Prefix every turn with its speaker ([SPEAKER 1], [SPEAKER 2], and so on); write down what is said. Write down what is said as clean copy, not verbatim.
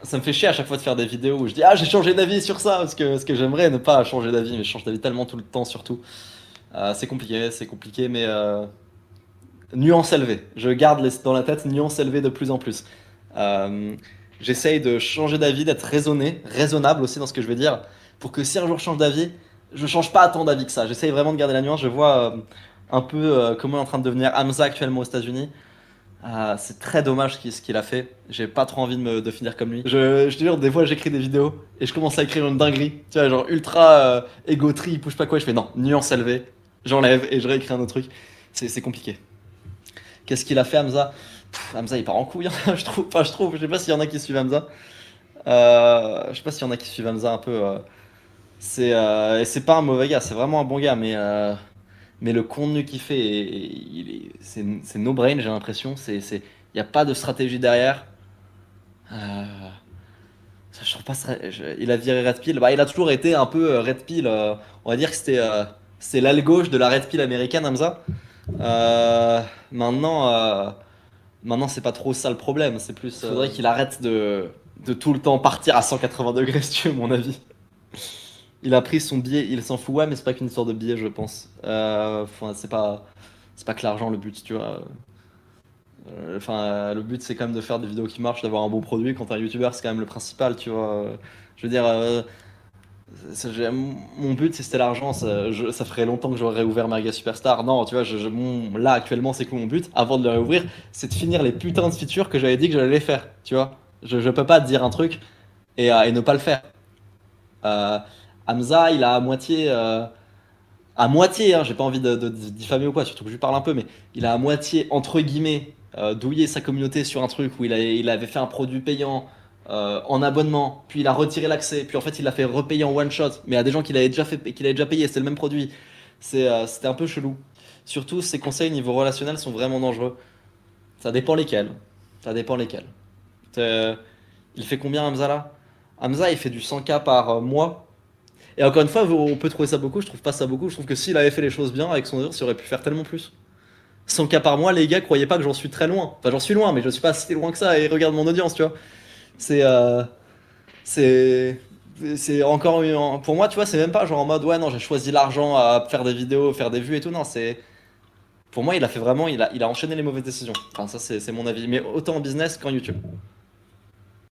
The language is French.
[SPEAKER 1] ça me fait chier à chaque fois de faire des vidéos où je dis ah j'ai changé d'avis sur ça parce que j'aimerais ne pas changer d'avis mais je change d'avis tellement tout le temps surtout. C'est compliqué mais nuance élevée. Je garde dans la tête nuance élevée de plus en plus. Euh, J'essaye de changer d'avis, d'être raisonnable aussi dans ce que je vais dire, pour que si un jour je change d'avis, je change pas tant d'avis que ça. J'essaye vraiment de garder la nuance. Je vois un peu comment il est en train de devenir Hamza actuellement aux États-Unis. C'est très dommage ce qu'il a fait. J'ai pas trop envie de finir comme lui. Je te jure, des fois j'écris des vidéos et je commence à écrire une dinguerie. Tu vois, genre ultra égo trip, je sais pas quoi. Je fais non, nuance élevée. J'enlève et je réécris un autre truc. C'est compliqué. Qu'est-ce qu'il a fait Hamza? Hamza il part en couille, hein, je trouve. Enfin, je trouve. Je sais pas s'il y en a qui suivent Hamza. Je sais pas s'il y en a qui suivent Hamza un peu. Et c'est pas un mauvais gars, c'est vraiment un bon gars, mais le contenu qu'il fait, c'est no brain, j'ai l'impression. Il y a pas de stratégie derrière. Euh, je trouve pas, il a viré Red Pill. Bah, il a toujours été un peu Red Pill. On va dire que c'est l'aile gauche de la Red Pill américaine, Hamza. Euh, maintenant, maintenant c'est pas trop ça le problème. C'est plus, faudrait qu'il arrête de tout le temps partir à 180 degrés, si tu veux, mon avis. Il a pris son billet, il s'en fout, ouais, mais c'est pas qu'une sorte de billet, je pense. Enfin, c'est pas que l'argent le but, tu vois. Le but c'est quand même de faire des vidéos qui marchent, d'avoir un bon produit. Quand t'es un youtubeur, c'est quand même le principal, tu vois. Je veux dire, mon but c'était l'argent. Ça ferait longtemps que j'aurais ouvert Merga Superstar. Non, tu vois, là actuellement, c'est quoi mon but avant de le réouvrir? C'est de finir les putains de features que j'avais dit que j'allais faire, tu vois. Je peux pas te dire un truc et ne pas le faire. Euh, Hamza, il a à moitié, hein, j'ai pas envie de diffamer ou quoi, surtout que je lui parle un peu, mais il a à moitié, entre guillemets, douillé sa communauté sur un truc où il avait fait un produit payant en abonnement, puis il a retiré l'accès, puis en fait il l'a fait repayer en one shot, mais à des gens qu'il avait déjà payé, c'était le même produit. C'était un peu chelou. Surtout, ses conseils niveau relationnel sont vraiment dangereux. Ça dépend lesquels. Ça dépend lesquels. Euh, il fait combien Hamza là? Hamza, il fait du 100K par mois. Et encore une fois, on peut trouver ça beaucoup, je trouve pas ça beaucoup. Je trouve que s'il avait fait les choses bien avec son audience, il aurait pu faire tellement plus. 100K par mois, les gars, croyez pas que j'en suis très loin. Enfin, j'en suis loin, mais je suis pas si loin que ça. Et regarde mon audience, tu vois. C'est. C'est. C'est encore. Pour moi, tu vois, c'est même pas genre en mode ouais, non, j'ai choisi l'argent à faire des vidéos, faire des vues et tout. Non, c'est. Pour moi, il a fait vraiment. Il a enchaîné les mauvaises décisions. Enfin, ça, c'est mon avis. Mais autant en business qu'en YouTube.